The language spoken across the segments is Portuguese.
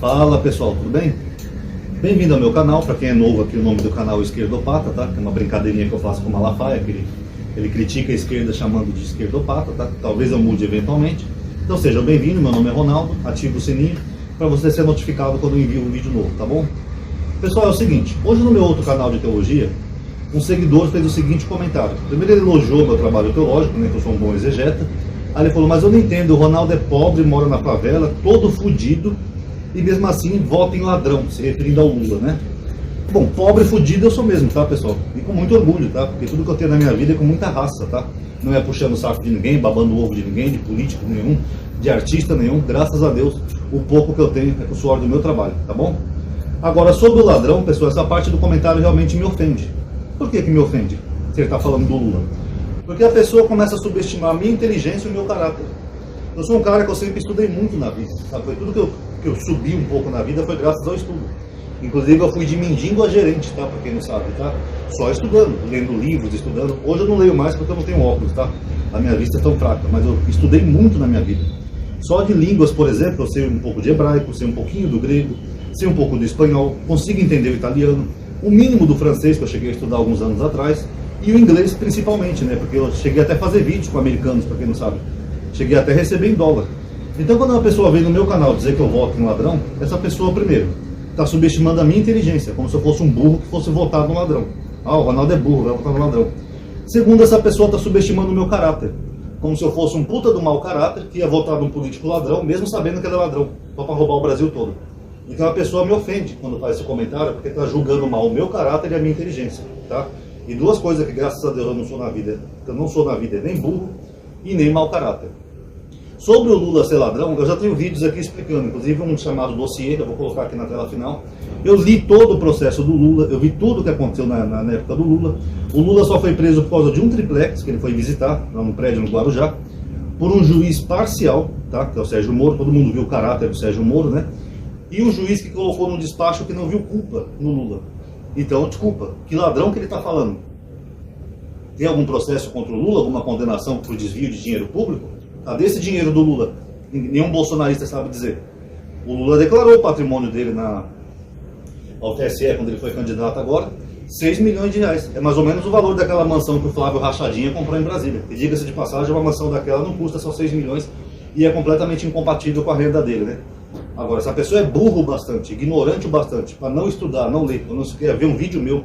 Fala pessoal, tudo bem? Bem-vindo ao meu canal. Para quem é novo aqui, o nome do canal é Esquerdopata, tá? Que é uma brincadeirinha que eu faço com o Malafaia, que ele critica a esquerda chamando de esquerdopata, tá? Talvez eu mude eventualmente. Então seja bem-vindo, meu nome é Ronaldo, ative o sininho para você ser notificado quando eu envio um vídeo novo, tá bom? Pessoal, é o seguinte, hoje no meu outro canal de teologia, um seguidor fez o seguinte comentário. Primeiro ele elogiou meu trabalho teológico, né, que eu sou um bom exegeta. Aí ele falou, mas eu não entendo, o Ronaldo é pobre, mora na favela, todo fudido, e mesmo assim vota em ladrão, se referindo ao Lula, né? Bom, pobre fudido eu sou mesmo, tá, pessoal? E com muito orgulho, tá? Porque tudo que eu tenho na minha vida é com muita raça, tá? Não é puxando o saco de ninguém, babando o ovo de ninguém, de político nenhum, de artista nenhum. Graças a Deus, o pouco que eu tenho é com o suor do meu trabalho, tá bom? Agora, sobre o ladrão, pessoal, essa parte do comentário realmente me ofende. Por que me ofende, se ele tá falando do Lula? Porque a pessoa começa a subestimar a minha inteligência e o meu caráter. Eu sou um cara que eu sempre estudei muito na vida, sabe? Foi tudo que eu subi um pouco na vida foi graças ao estudo. Inclusive eu fui de mendigo a gerente, tá? Pra quem não sabe, tá? Só estudando, lendo livros, estudando. Hoje eu não leio mais porque eu não tenho óculos, tá? A minha vista é tão fraca, mas eu estudei muito na minha vida. Só de línguas, por exemplo, eu sei um pouco de hebraico, sei um pouquinho do grego, sei um pouco do espanhol, consigo entender o italiano, o mínimo do francês que eu cheguei a estudar alguns anos atrás, e o inglês principalmente, né? Porque eu cheguei até a fazer vídeos com americanos, pra quem não sabe. Cheguei até a receber em dólar. Então quando uma pessoa vem no meu canal dizer que eu voto em ladrão, essa pessoa, primeiro, está subestimando a minha inteligência, como se eu fosse um burro que fosse votar no ladrão. Ah, o Ronaldo é burro, vai votar no ladrão. Segundo, essa pessoa está subestimando o meu caráter, como se eu fosse um puta do mau caráter que ia votar num político ladrão, mesmo sabendo que ele é ladrão, só para roubar o Brasil todo. Então a pessoa me ofende quando faz esse comentário, porque está julgando mal o meu caráter e a minha inteligência, tá? E duas coisas que graças a Deus eu não sou na vida, que eu não sou na vida é nem burro e nem mau caráter. Sobre o Lula ser ladrão, eu já tenho vídeos aqui explicando, inclusive um chamado dossiê, que eu vou colocar aqui na tela final. Eu li todo o processo do Lula, eu vi tudo o que aconteceu na época do Lula. O Lula só foi preso por causa de um triplex que ele foi visitar, lá no prédio no Guarujá, por um juiz parcial, tá? Que é o Sérgio Moro. Todo mundo viu o caráter do Sérgio Moro, né? E o juiz que colocou no despacho que não viu culpa no Lula. Então, desculpa, que ladrão que ele está falando? Tem algum processo contra o Lula, alguma condenação por desvio de dinheiro público? Cadê esse dinheiro do Lula? Nenhum bolsonarista sabe dizer. O Lula declarou o patrimônio dele ao TSE, quando ele foi candidato agora, 6 milhões de reais. É mais ou menos o valor daquela mansão que o Flávio Rachadinha comprou em Brasília. E diga-se de passagem, uma mansão daquela não custa só 6 milhões e é completamente incompatível com a renda dele, né? Agora, se a pessoa é burro bastante, ignorante o bastante, para não estudar, não ler, ou não quer ver um vídeo meu,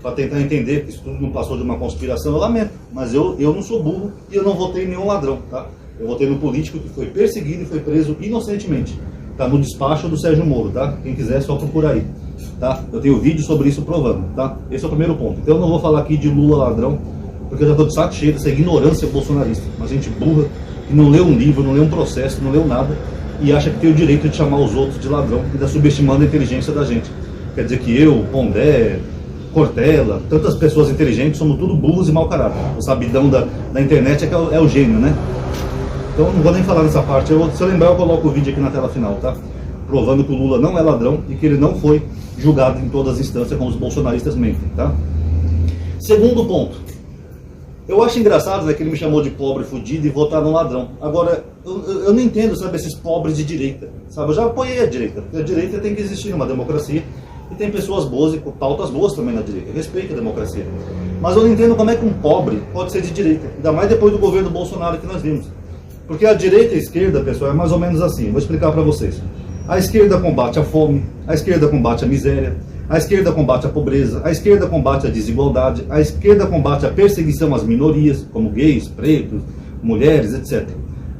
para tentar entender que isso tudo não passou de uma conspiração, eu lamento. Mas eu não sou burro e eu não votei em nenhum ladrão, tá? Eu votei no político que foi perseguido e foi preso inocentemente. Tá no despacho do Sérgio Moro, tá? Quem quiser é só procurar aí, tá? Eu tenho vídeo sobre isso provando, tá? Esse é o primeiro ponto. Então eu não vou falar aqui de Lula ladrão, porque eu já tô de saco cheio dessa ignorância bolsonarista. Uma gente burra que não leu um livro, não leu um processo, não leu nada e acha que tem o direito de chamar os outros de ladrão e está subestimando a inteligência da gente. Quer dizer que eu, Pondé, Cortella, tantas pessoas inteligentes, somos tudo burros e mau caráter. O sabidão da internet é que é o gênio, né? Então não vou nem falar nessa parte. Se eu lembrar, eu coloco o vídeo aqui na tela final, tá? Provando que o Lula não é ladrão e que ele não foi julgado em todas as instâncias como os bolsonaristas mentem, tá? Segundo ponto. Eu acho engraçado, né, que ele me chamou de pobre fudido e votar no ladrão. Agora, eu não entendo, sabe, esses pobres de direita, sabe? Eu já apoiei a direita, porque a direita tem que existir numa democracia e tem pessoas boas e pautas boas também na direita. Eu respeito a democracia. Mas eu não entendo como é que um pobre pode ser de direita, ainda mais depois do governo Bolsonaro que nós vimos. Porque a direita e a esquerda, pessoal, é mais ou menos assim. Vou explicar para vocês. A esquerda combate a fome, a esquerda combate a miséria, a esquerda combate a pobreza, a esquerda combate a desigualdade, a esquerda combate a perseguição às minorias, como gays, pretos, mulheres, etc.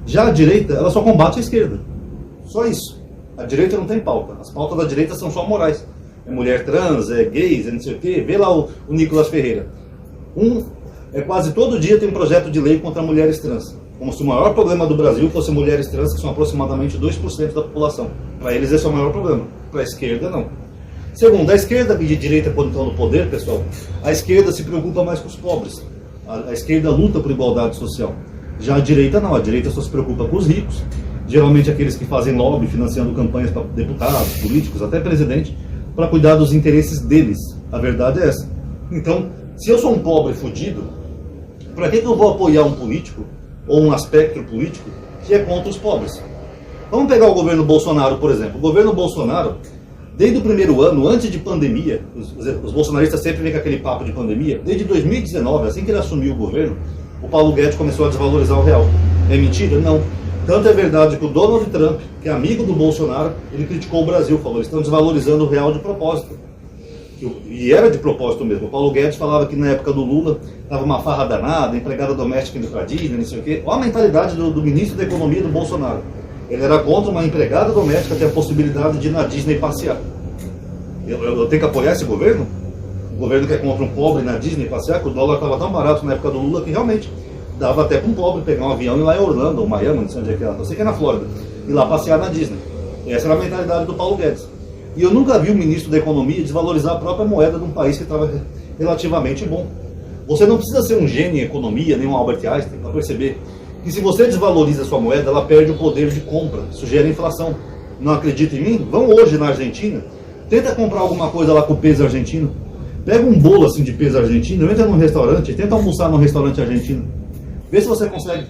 Já a direita, ela só combate a esquerda. Só isso. A direita não tem pauta. As pautas da direita são só morais. É mulher trans, é gays, é não sei o quê. Vê lá o Nicolas Ferreira. Quase todo dia tem um projeto de lei contra mulheres trans. Como se o maior problema do Brasil fosse mulheres trans, que são aproximadamente 2% da população. Para eles esse é o maior problema. Para a esquerda, não. Segundo, a esquerda e a direita, quando estão no poder, pessoal, a esquerda se preocupa mais com os pobres. A esquerda luta por igualdade social. Já a direita não. A direita só se preocupa com os ricos. Geralmente aqueles que fazem lobby, financiando campanhas para deputados, políticos, até presidente, para cuidar dos interesses deles. A verdade é essa. Então, se eu sou um pobre fudido, para que eu vou apoiar um político ou um aspecto político que é contra os pobres? Vamos pegar o governo Bolsonaro, por exemplo. O governo Bolsonaro, desde o primeiro ano, antes de pandemia, os bolsonaristas sempre vêm com aquele papo de pandemia, desde 2019, assim que ele assumiu o governo, o Paulo Guedes começou a desvalorizar o real. É mentira? Não. Tanto é verdade que o Donald Trump, que é amigo do Bolsonaro, ele criticou o Brasil, falou, eles estão desvalorizando o real de propósito. E era de propósito mesmo. O Paulo Guedes falava que na época do Lula estava uma farra danada, empregada doméstica indo para Disney, não sei o quê. Olha a mentalidade do ministro da Economia do Bolsonaro. Ele era contra uma empregada doméstica ter a possibilidade de ir na Disney passear. Eu tenho que apoiar esse governo? O governo que é contra um pobre na Disney passear, que o dólar estava tão barato na época do Lula que realmente dava até para um pobre pegar um avião e ir lá em Orlando ou Miami, não sei onde é que era, não sei que é na Flórida, ir lá passear na Disney. Essa era a mentalidade do Paulo Guedes. E eu nunca vi o ministro da Economia desvalorizar a própria moeda de um país que estava relativamente bom. Você não precisa ser um gênio em economia, nem um Albert Einstein, para perceber que se você desvaloriza a sua moeda, ela perde o poder de compra. Isso gera inflação. Não acredita em mim? Vão hoje na Argentina, tenta comprar alguma coisa lá com o peso argentino. Pega um bolo assim de peso argentino, entra num restaurante, tenta almoçar num restaurante argentino. Vê se você consegue.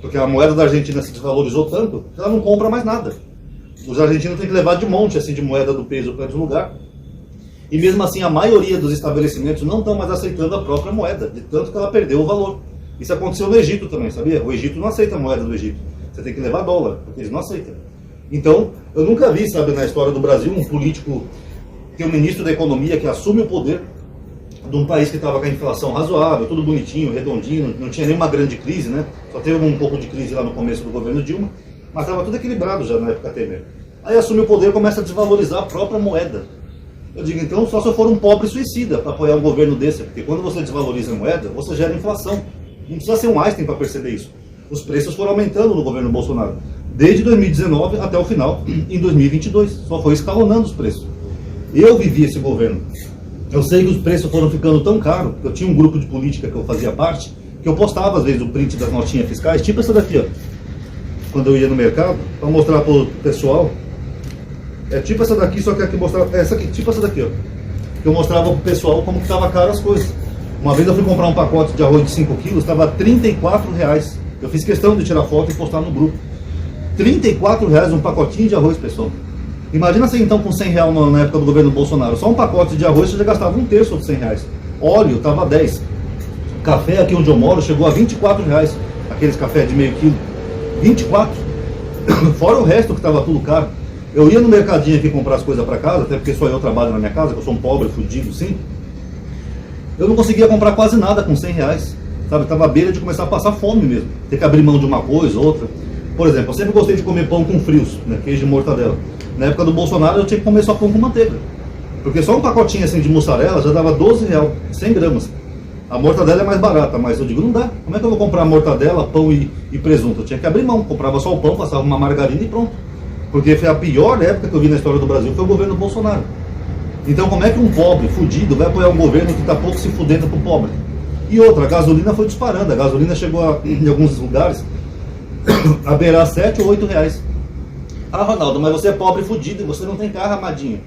Porque a moeda da Argentina se desvalorizou tanto que ela não compra mais nada. Os argentinos têm que levar de monte assim, de moeda do peso para deslugar. E mesmo assim, a maioria dos estabelecimentos não estão mais aceitando a própria moeda, de tanto que ela perdeu o valor. Isso aconteceu no Egito também, sabia? O Egito não aceita a moeda do Egito. Você tem que levar dólar, porque eles não aceitam. Então, eu nunca vi, sabe, na história do Brasil, um político, que é o ministro da Economia, que assume o poder de um país que estava com a inflação razoável, tudo bonitinho, redondinho, não tinha nenhuma grande crise, né? Só teve um pouco de crise lá no começo do governo Dilma, mas estava tudo equilibrado já na época Temer. Aí assume o poder e começa a desvalorizar a própria moeda. Eu digo, então, só se eu for um pobre suicida para apoiar um governo desse, porque quando você desvaloriza a moeda, você gera inflação. Não precisa ser um Einstein para perceber isso. Os preços foram aumentando no governo Bolsonaro, desde 2019 até o final, em 2022. Só foi escalonando os preços. Eu vivi esse governo. Eu sei que os preços foram ficando tão caros, que eu tinha um grupo de política que eu fazia parte, que eu postava às vezes o print das notinhas fiscais, tipo essa daqui, ó. Quando eu ia no mercado, para mostrar para o pessoal. É tipo essa daqui, só que aqui mostrava. Essa aqui, tipo essa daqui, ó. Que eu mostrava para o pessoal como que estava caro as coisas. Uma vez eu fui comprar um pacote de arroz de 5 quilos, estava R$34. Eu fiz questão de tirar foto e postar no grupo. R$34 um pacotinho de arroz, pessoal. Imagina você então com R$100 na época do governo Bolsonaro. Só um pacote de arroz você já gastava um terço de R$100. Óleo estava 10. Café aqui onde eu moro chegou a R$24. Aqueles café de meio quilo. 24. Fora o resto que estava tudo caro. Eu ia no mercadinho aqui comprar as coisas para casa, até porque só eu trabalho na minha casa, que eu sou um pobre, fudido, sim. Eu não conseguia comprar quase nada com R$100. Sabe, estava à beira de começar a passar fome mesmo. Ter que abrir mão de uma coisa, outra. Por exemplo, eu sempre gostei de comer pão com frios, né, queijo e mortadela. Na época do Bolsonaro eu tinha que comer só pão com manteiga. Porque só um pacotinho assim de mussarela já dava R$12, 100 gramas. A mortadela é mais barata, mas eu digo, não dá. Como é que eu vou comprar mortadela, pão e presunto? Eu tinha que abrir mão, comprava só o pão, passava uma margarina e pronto. Porque foi a pior época que eu vi na história do Brasil, foi o governo Bolsonaro. Então como é que um pobre, fudido, vai apoiar um governo que está pouco se fudendo pro pobre? E outra, a gasolina foi disparando. A gasolina chegou em alguns lugares a beirar R$7 ou R$8. Ah, Ronaldo, mas você é pobre e fudido, você não tem carro, amadinho.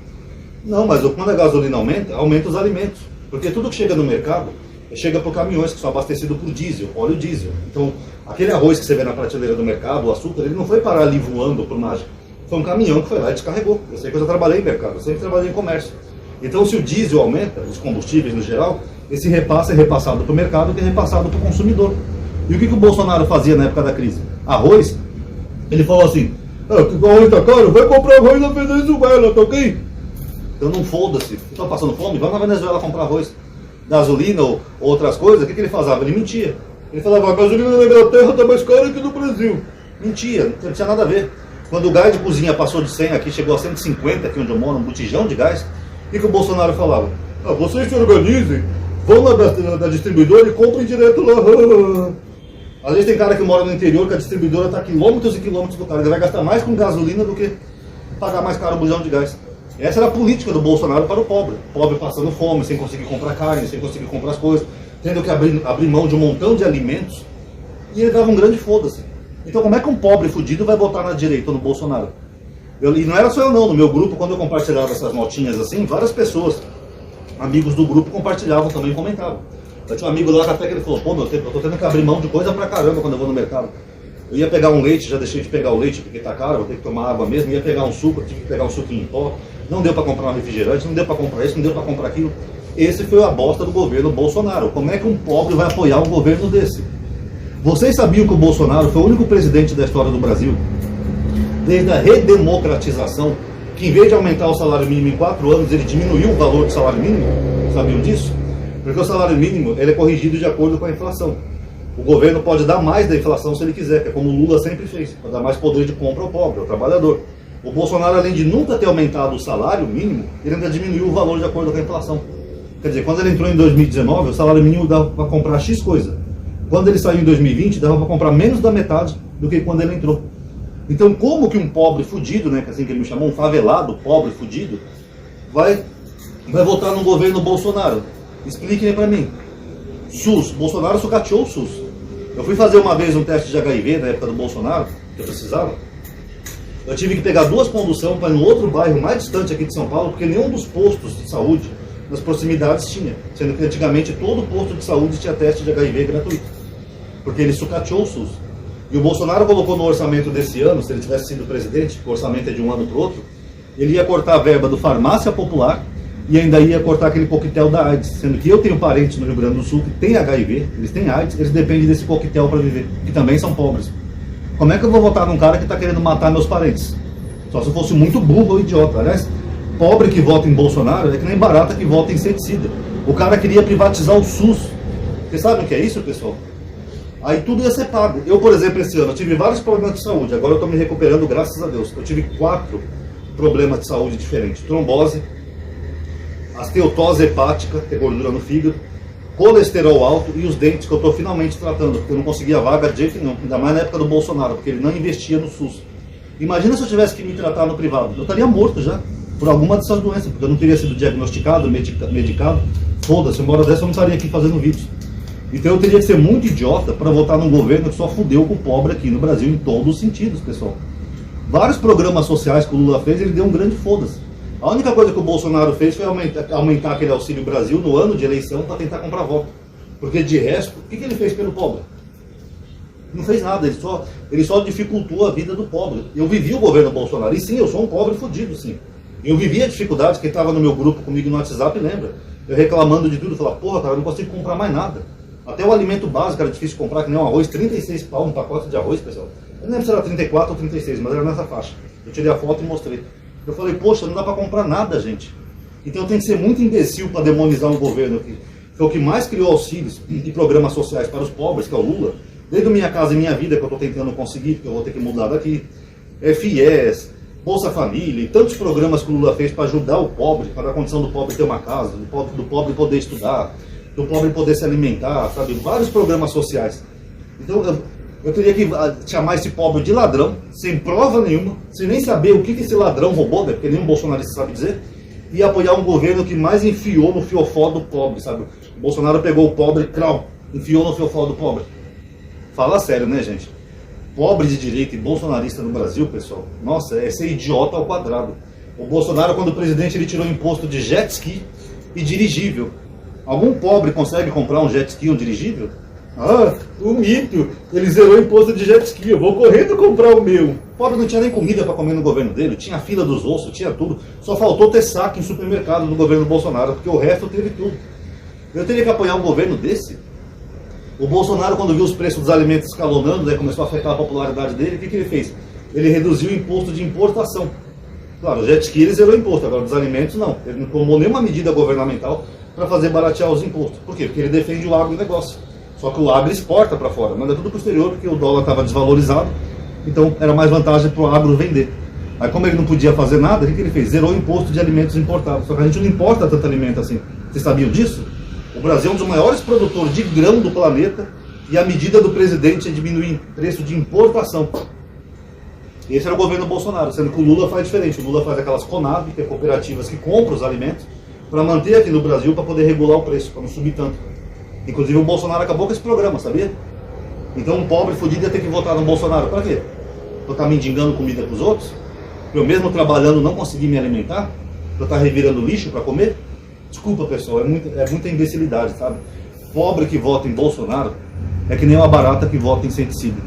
Não, mas quando a gasolina aumenta, aumenta os alimentos. Porque tudo que chega no mercado, chega por caminhões que são abastecidos por diesel, óleo diesel. Então, aquele arroz que você vê na prateleira do mercado, o açúcar, ele não foi parar ali voando por mágica. Foi um caminhão que foi lá e descarregou. Eu sei que eu já trabalhei em mercado, eu sempre trabalhei em comércio. Então, se o diesel aumenta, os combustíveis no geral, esse repasse é repassado para o mercado, que é repassado para o consumidor. E o que o Bolsonaro fazia na época da crise? Arroz, ele falou assim, que o arroz tá caro, vai comprar arroz na Venezuela, tá ok? Então não foda-se, estão passando fome, vai na Venezuela comprar arroz. Gasolina ou outras coisas, o que ele fazia? Ele mentia. Ele falava, a gasolina na Inglaterra está mais cara que no Brasil. Mentia, não tinha nada a ver. Quando o gás de cozinha passou de 100 aqui, chegou a 150 aqui onde eu moro, um botijão de gás, o que o Bolsonaro falava? Vocês se organizem, vão na distribuidora e comprem direto lá. Às vezes tem cara que mora no interior que a distribuidora está a quilômetros e quilômetros do cara. Ele vai gastar mais com gasolina do que pagar mais caro o bujão de gás. Essa era a política do Bolsonaro para o pobre. O pobre passando fome, sem conseguir comprar carne, sem conseguir comprar as coisas, tendo que abrir mão de um montão de alimentos. E ele dava um grande foda-se. Então como é que um pobre fudido vai votar na direita ou no Bolsonaro? E não era só eu não, no meu grupo, quando eu compartilhava essas notinhas assim, várias pessoas, amigos do grupo, compartilhavam também e comentavam. Eu tinha um amigo lá até que ele falou, pô, eu tô tendo que abrir mão de coisa pra caramba quando eu vou no mercado. Eu ia pegar um leite, já deixei de pegar o leite porque tá caro, vou ter que tomar água mesmo. Ia pegar um suco, tive que pegar um suquinho em pó. Não deu para comprar um refrigerante, não deu para comprar isso, não deu para comprar aquilo. Esse foi a bosta do governo Bolsonaro. Como é que um pobre vai apoiar um governo desse? Vocês sabiam que o Bolsonaro foi o único presidente da história do Brasil, desde a redemocratização, que em vez de aumentar o salário mínimo em 4 anos, ele diminuiu o valor do salário mínimo? Sabiam disso? Porque o salário mínimo ele é corrigido de acordo com a inflação. O governo pode dar mais da inflação se ele quiser, que é como o Lula sempre fez, para dar mais poder de compra ao pobre, ao trabalhador. O Bolsonaro, além de nunca ter aumentado o salário mínimo, ele ainda diminuiu o valor de acordo com a inflação. Quer dizer, quando ele entrou em 2019, o salário mínimo dava para comprar X coisa. Quando ele saiu em 2020, dava para comprar menos da metade do que quando ele entrou. Então, como que um pobre fudido, né, que assim que ele me chamou, um favelado, pobre fudido, vai votar no governo Bolsonaro? Expliquem para mim. SUS, Bolsonaro sucateou o SUS. Eu fui fazer uma vez um teste de HIV na época do Bolsonaro, que eu precisava. Eu tive que pegar 2 conduções para ir no outro bairro mais distante aqui de São Paulo, porque nenhum dos postos de saúde nas proximidades tinha. Sendo que antigamente todo posto de saúde tinha teste de HIV gratuito. Porque ele sucateou o SUS. E o Bolsonaro colocou no orçamento desse ano, se ele tivesse sido presidente, o orçamento é de um ano para o outro, ele ia cortar a verba do Farmácia Popular e ainda ia cortar aquele coquetel da AIDS. Sendo que eu tenho parentes no Rio Grande do Sul que têm HIV, eles têm AIDS, eles dependem desse coquetel para viver, que também são pobres. Como é que eu vou votar num cara que está querendo matar meus parentes? Só se eu fosse muito burro ou idiota. Aliás, pobre que vota em Bolsonaro é que nem barata que vota em inseticida. O cara queria privatizar o SUS. Vocês sabem o que é isso, pessoal? Aí tudo ia ser pago. Eu, por exemplo, esse ano, eu tive vários problemas de saúde. Agora eu estou me recuperando, graças a Deus. Eu tive 4 problemas de saúde diferentes. Trombose, osteoporose hepática, que é gordura no fígado, colesterol alto e os dentes, que eu estou finalmente tratando, porque eu não conseguia vaga de jeito nenhum, ainda mais na época do Bolsonaro, porque ele não investia no SUS. Imagina se eu tivesse que me tratar no privado. Eu estaria morto já, por alguma dessas doenças, porque eu não teria sido diagnosticado, medicado. Foda-se, uma hora dessa eu não estaria aqui fazendo vídeos. Então eu teria que ser muito idiota para votar num governo que só fudeu com o pobre aqui no Brasil, em todos os sentidos, pessoal. Vários programas sociais que o Lula fez, ele deu um grande foda-se. A única coisa que o Bolsonaro fez foi aumentar aquele Auxílio Brasil no ano de eleição para tentar comprar voto. Porque de resto, o que ele fez pelo pobre? Não fez nada, ele só dificultou a vida do pobre. Eu vivi o governo Bolsonaro, e sim, eu sou um pobre fudido, sim. Eu vivi a dificuldade, quem estava no meu grupo comigo no WhatsApp lembra. Eu reclamando de tudo, falava, porra, cara, eu não consigo comprar mais nada. Até o alimento básico era difícil de comprar, que nem um arroz, 36 pau, um pacote de arroz, pessoal. Eu não lembro se era 34 ou 36, mas era nessa faixa. Eu tirei a foto e mostrei. Eu falei, poxa, não dá para comprar nada, gente. Então tem que ser muito imbecil para demonizar um governo que foi o que mais criou auxílios e programas sociais para os pobres, que é o Lula. Desde Minha Casa e Minha Vida, que eu estou tentando conseguir, porque eu vou ter que mudar daqui. FIES, Bolsa Família, e tantos programas que o Lula fez para ajudar o pobre, para a condição do pobre ter uma casa, do pobre poder estudar, do pobre poder se alimentar, sabe? Vários programas sociais. Então eu teria que chamar esse pobre de ladrão, sem prova nenhuma, sem nem saber o que esse ladrão roubou, né? Porque nenhum bolsonarista sabe dizer, e apoiar um governo que mais enfiou no fiofó do pobre, sabe? O Bolsonaro pegou o pobre, enfiou no fiofó do pobre. Fala sério, né, gente? Pobre de direita e bolsonarista no Brasil, pessoal, nossa, é ser idiota ao quadrado. O Bolsonaro, quando presidente, ele tirou imposto de jet ski e dirigível. Algum pobre consegue comprar um jet ski, um dirigível? Ah, o mito, ele zerou o imposto de jet ski, eu vou correndo comprar o meu. O pobre não tinha nem comida para comer no governo dele, tinha fila dos ossos, tinha tudo. Só faltou ter saque em supermercado no governo Bolsonaro, porque o resto teve tudo. Eu teria que apoiar um governo desse? O Bolsonaro, quando viu os preços dos alimentos escalonando, né, começou a afetar a popularidade dele, o que ele fez? Ele reduziu o imposto de importação. Claro, o jet ski ele zerou o imposto, agora dos alimentos não. Ele não tomou nenhuma medida governamental para fazer baratear os impostos. Por quê? Porque ele defende o agronegócio. Só que o agro exporta para fora, manda tudo para o exterior, porque o dólar estava desvalorizado, então era mais vantagem para o agro vender. Aí como ele não podia fazer nada, o que ele fez? Zerou o imposto de alimentos importados. Só que a gente não importa tanto alimento assim. Vocês sabiam disso? O Brasil é um dos maiores produtores de grão do planeta e a medida do presidente é diminuir o preço de importação. Esse era o governo Bolsonaro, sendo que o Lula faz diferente. O Lula faz aquelas CONAB, que é cooperativas que compram os alimentos, para manter aqui no Brasil, para poder regular o preço, para não subir tanto. Inclusive o Bolsonaro acabou com esse programa, sabia? Então um pobre fudido ia ter que votar no Bolsonaro. Para quê? Para estar mendigando comida para os outros? Para eu mesmo trabalhando não conseguir me alimentar? Para estar revirando lixo para comer? Desculpa, pessoal, é muita imbecilidade, sabe? Pobre que vota em Bolsonaro é que nem uma barata que vota em inseticida.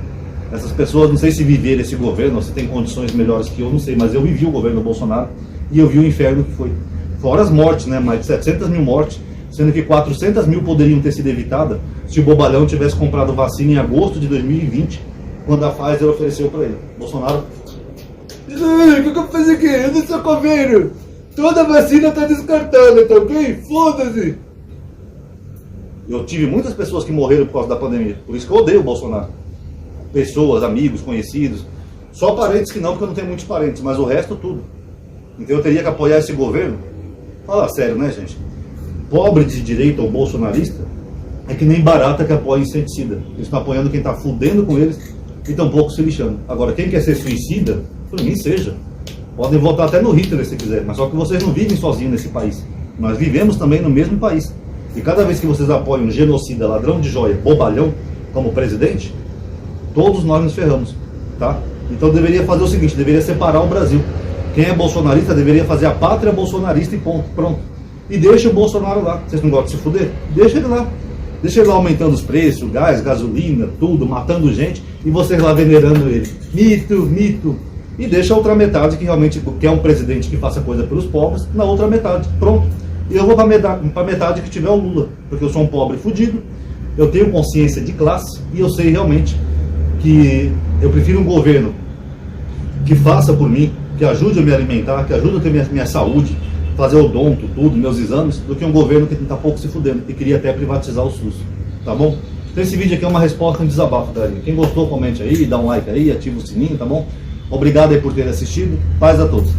Essas pessoas, não sei se viveram esse governo, ou se tem condições melhores que eu, não sei, mas eu vivi o governo do Bolsonaro e eu vi o inferno que foi. Fora as mortes, né? Mais de 700 mil mortes, sendo que 400 mil poderiam ter sido evitadas se o bobalhão tivesse comprado vacina em agosto de 2020, quando a Pfizer ofereceu para ele. Bolsonaro... O que eu vou fazer aqui? Eu não sou coveiro. Toda vacina tá descartada, tá ok? Foda-se! Eu tive muitas pessoas que morreram por causa da pandemia, por isso que eu odeio o Bolsonaro. Pessoas, amigos, conhecidos. Só parentes que não, porque eu não tenho muitos parentes, mas o resto tudo. Então eu teria que apoiar esse governo? Fala sério, né, gente? Pobre de direita ou bolsonarista é que nem barata que apoia inseticida. Eles estão apoiando quem está fudendo com eles e tão pouco se lixando. Agora, quem quer ser suicida, por mim seja. Podem votar até no Hitler se quiser, mas só que vocês não vivem sozinhos nesse país. Nós vivemos também no mesmo país. E cada vez que vocês apoiam um genocida, ladrão de joia, bobalhão, como presidente, todos nós nos ferramos, tá? Então deveria fazer o seguinte, deveria separar o Brasil. Quem é bolsonarista deveria fazer a pátria bolsonarista e ponto, pronto. E deixa o Bolsonaro lá. Vocês não gostam de se fuder? Deixa ele lá. Deixa ele lá aumentando os preços, gás, gasolina, tudo, matando gente, e vocês lá venerando ele. Mito, mito. E deixa a outra metade que realmente quer um presidente que faça coisa pelos pobres, na outra metade. Pronto. E eu vou para metade que tiver o Lula, porque eu sou um pobre fudido, eu tenho consciência de classe e eu sei realmente que eu prefiro um governo que faça por mim, que ajude a me alimentar, que ajude a ter minha saúde, fazer odonto, tudo, meus exames, do que um governo que está pouco se fudendo e queria até privatizar o SUS, tá bom? Então esse vídeo aqui é uma resposta, um desabafo, galera. Quem gostou, comente aí, dá um like aí, ativa o sininho, tá bom? Obrigado aí por ter assistido, paz a todos.